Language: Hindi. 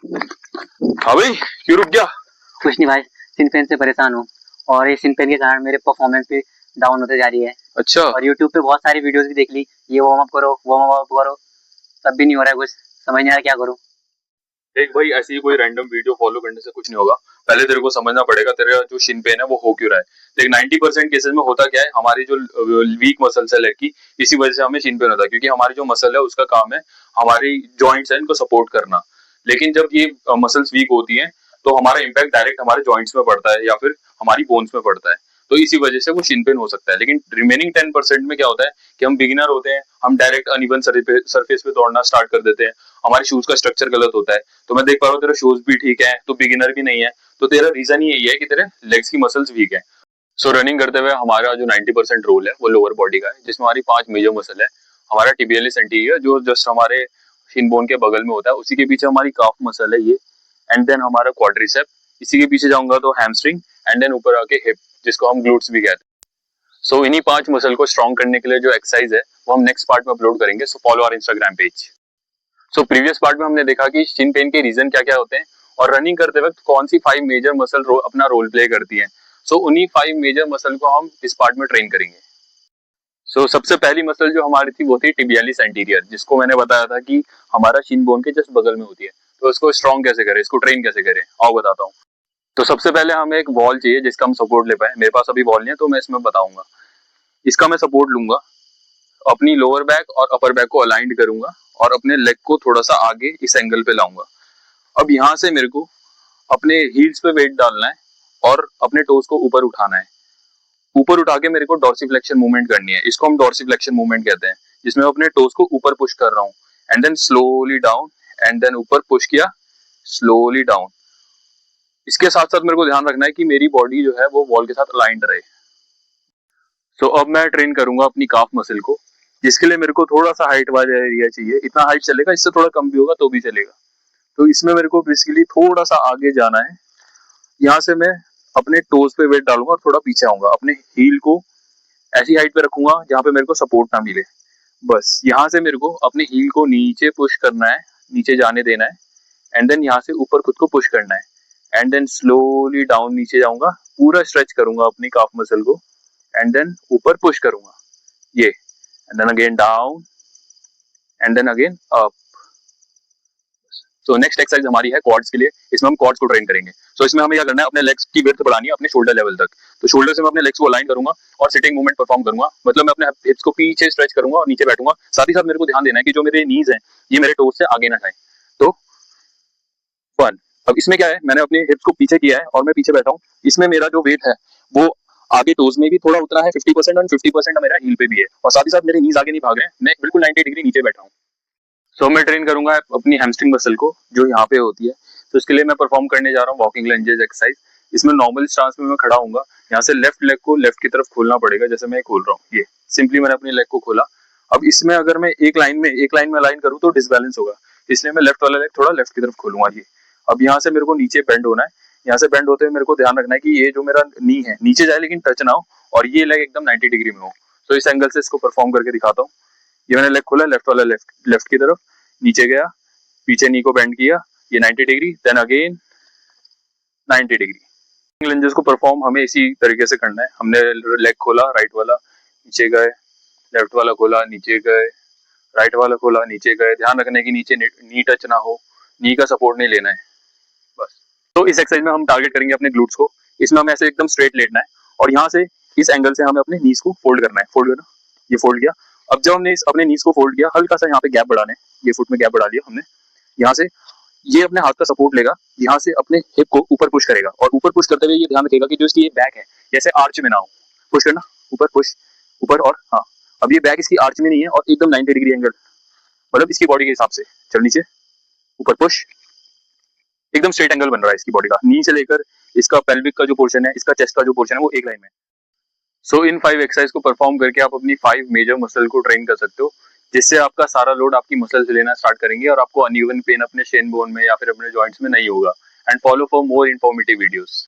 हाँ भाई, क्यों रुक गया? कुछ नहीं भाई, सिन पेन से परेशान हूँ और ये सिन पेन के कारण मेरे परफॉर्मेंस भी डाउन होते जा रही है। अच्छा। और यूट्यूब पे बहुत सारी वीडियोस भी देख ली, ये वार्म अप करो वार्म अप करो, तब भी नहीं हो रहा है, कुछ समझ नहीं आ रहा क्या करूँ। देख भाई, ऐसी कोई रैंडम वीडियो फॉलो करने से कुछ नहीं होगा। पहले तेरे को समझना पड़ेगा तेरा जो शिन पेन है वो हो क्यों रहा है। देख 90% केसेस में होता क्या है, हमारी जो वीक मसल्स है लेग की, इसी वजह से हमें शिन पेन होता है, क्योंकि हमारी जो मसल है उसका काम है हमारी जॉइंट्स है इनको सपोर्ट करना। लेकिन जब ये मसल्स वीक होती हैं तो हमारा इम्पैक्ट डायरेक्ट हमारे जॉइंट्स में पड़ता है या फिर हमारी बोन्स में पड़ता है। तो इसी वजह से वो शिन पेन हो सकता है। लेकिन रिमेनिंग 10% में क्या होता है कि हम बिगिनर होते हैं, हम डायरेक्ट अनइवन सरफेस पे दौड़ना स्टार्ट कर देते हैं, हमारे शूज का स्ट्रक्चर गलत होता है। तो मैं देख पा रहा हूँ तेरा शूज भी ठीक है, तो बिगिनर भी नहीं है, तो तेरा रीजन ही यही है कि तेरे लेग्स की मसल्स वीक है। सो रनिंग करते हुए हमारा जो 90% रोल है वो लोअर बॉडी का है, जिसमें हमारी 5 मेजर मसल है। हमारा टिबियलिस एंटीरियर जो जस्ट हमारे शिन बोन के बगल में होता है, उसी के पीछे हमारी काफ मसल है ये, एंड देन हमारा क्वाड्रिसेप, इसी के पीछे जाऊंगा तो हैमस्ट्रिंग, एंड देन ऊपर आके हिप, जिसको हम ग्लूट्स भी कहते हैं। सो इन्हीं 5 मसल को स्ट्रॉन्ग करने के लिए जो एक्सरसाइज है वो हम नेक्स्ट पार्ट में अपलोड करेंगे। So follow our Instagram page. So previous part में हमने देखा कि शिन पेन के रीजन क्या क्या होते हैं और रनिंग करते वक्त कौन सी 5 मेजर मसल अपना रोल प्ले करती हैं। सो उन्हीं 5 मेजर मसल को हम इस पार्ट में ट्रेन करेंगे। सबसे पहली मसल जो हमारी थी वो थी टिबियालिस एंटीरियर, जिसको मैंने बताया था कि हमारा शिन बोन के जस्ट बगल में होती है। तो इसको स्ट्रॉन्ग कैसे करें, इसको ट्रेन कैसे करें, आओ बताता हूँ। तो सबसे पहले हमें एक वॉल चाहिए जिसका हम सपोर्ट ले पाए। मेरे पास अभी वॉल नहीं है तो मैं इसमें बताऊंगा। इसका मैं सपोर्ट लूंगा, अपनी लोअर बैक और अपर बैक को अलाइंड करूंगा और अपने लेग को थोड़ा सा आगे इस एंगल पे लाऊंगा। अब यहाँ से मेरे को अपने हील्स पे वेट डालना है और अपने टोज को ऊपर उठाना है। ऊपर उठा के मेरे को डॉर्सिफ्लेक्शन मूवमेंट करनी है, इसको हम डॉर्सिफ्लेक्शन मूवमेंट कहते हैं, जिसमें मैं अपने टोज को ऊपर पुश कर रहा हूँ and then slowly down, and then ऊपर पुश किया, स्लोली डाउन। इसके साथ साथ मेरे को ध्यान रखना है कि मेरी बॉडी जो है वो वॉल के साथ अलाइंड रहे। अब मैं ट्रेन करूंगा अपनी काफ मसल को, जिसके लिए मेरे को थोड़ा सा हाइट वाला एरिया चाहिए। इतना हाइट चलेगा, इससे थोड़ा कम भी होगा तो भी चलेगा। तो इसमें मेरे को बेसिकली थोड़ा सा आगे जाना है। यहाँ से मैं अपने टोज पे वेट डालूंगा और थोड़ा पीछे आऊंगा, अपने हील को ऐसी हाइट पे रखूंगा जहाँ पे मेरे को सपोर्ट ना मिले। बस यहाँ से मेरे को अपने हील को नीचे पुश करना है, नीचे जाने देना है, एंड देन यहाँ से ऊपर खुद को पुश करना है, एंड देन स्लोली डाउन नीचे जाऊंगा, पूरा स्ट्रेच करूंगा अपनी काफ मसल को, एंड देन ऊपर पुश करूंगा ये, and then again down, and then again up. तो नेक्स्ट एक्सरसाइज हमारी है क्वाड्स के लिए। इसमें हम क्वाड्स को ट्रेन करेंगे। इसमें हमें क्या करना है, अपने लेग्स की विड्थ बढ़ानी है अपने शोल्डर लेवल तक। तो शोल्डर से मैं अपने लेग्स को अलाइन करूंगा और सिटिंग मूवमेंट परफॉर्म करूंगा, मतलब मैं अपने हिप्स को पीछे स्ट्रेच करूंगा और नीचे बैठूंगा। साथ ही साथ मेरे को ध्यान देना है कि जो मेरे नीज है ये मेरे टोज से आगे ना जाए। तो 1। अब इसमें क्या है, मैंने अपने हिप्स को पीछे किया है और मैं पीछे बैठा हूँ। इसमें मेरा जो वेट है वो आगे टोज में भी थोड़ा उतना है 50% और 50% मेरा हील पे भी है, और साथ ही साथ मेरे नीज आगे नहीं भाग रहे हैं, मैं बिल्कुल 90 डिग्री नीचे बैठा हूँ। मैं ट्रेन करूंगा अपनी हैमस्ट्रिंग मसल को जो यहाँ पे होती है। तो इसके लिए मैं परफॉर्म करने जा रहा हूँ वॉकिंग लंजेस एक्सरसाइज। इसमें नॉर्मल स्टांस में मैं खड़ा हूँगा, यहाँ से लेफ्ट लेग को लेफ्ट की तरफ खोलना पड़ेगा, जैसे मैं खोल रहा हूँ ये। सिंपली मैंने अपनी लेग को खोला। अब इसमें अगर मैं एक लाइन में अलाइन करूँ तो डिसबैलेंस होगा, इसलिए मैं लेफ्ट वाला लेग थोड़ा लेफ्ट की तरफ खोलूंगा ये। अब यहाँ से मेरे को नीचे बेंड होना है। यहाँ से बेंड होते हुए मेरे को ध्यान रखना है कि ये जो मेरा नी है नीचे जाए लेकिन टच ना हो, और ये लेग एकदम 90 डिग्री में हो। तो इस एंगल से इसको परफॉर्म करके दिखाता हूँ। ये मैंने लेग खोला, लेफ्ट वाला लेफ्ट की तरफ नीचे गया, पीछे नी को बेंड किया, ये 90 degree, then again 90 degree. Lunges को परफॉर्म हमें इसी तरीके से करना है। हमने लेग खोला, राइट वाला, नीचे गए, लेफ्ट वाला खोला, नीचे गए, राइट वाला खोला, नीचे गए। ध्यान रखने की नीचे नी टच ना हो, नी का सपोर्ट नहीं लेना है बस। तो इस एक्सरसाइज में हम टारगेट करेंगे अपने ग्लूट्स को। इसमें हमें ऐसे एकदम स्ट्रेट लेटना है और यहाँ से इस एंगल से हमें अपने नीज को फोल्ड करना है। फोल्ड करना, ये फोल्ड किया। अब जब हमने अपने नीज को फोल्ड किया, हल्का सा यहाँ पे गैप बढ़ाना है, ये फुट में गैप बढ़ा लिया हमने। यहाँ से ये अपने हाथ का सपोर्ट लेगा, यहाँ से अपने हिप को ऊपर पुश करेगा, और ऊपर पुश करते हुए ये ध्यान रखेगा कि जो इसकी ये बैक है जैसे आर्च में ना हो। पुश करना, ऊपर पुश, ऊपर, और हाँ। अब ये बैक इसकी आर्च में नहीं है और एकदम 90 डिग्री एंगल, मतलब इसकी बॉडी के हिसाब से। चल नीचे, ऊपर पुश, एकदम स्ट्रेट एंगल बन रहा है इसकी बॉडी का, नी से लेकर इसका पेल्विक का जो पोर्शन है, इसका चेस्ट का जो पोर्शन है वो एक लाइन में। इन 5 एक्सरसाइज को परफॉर्म करके आप अपनी 5 मेजर मसल को ट्रेन कर सकते हो, जिससे आपका सारा लोड आपकी मसल से लेना स्टार्ट करेंगे और आपको अनइवन पेन अपने शेन बोन में या फिर अपने जॉइंट्स में नहीं होगा। And follow for more informative videos.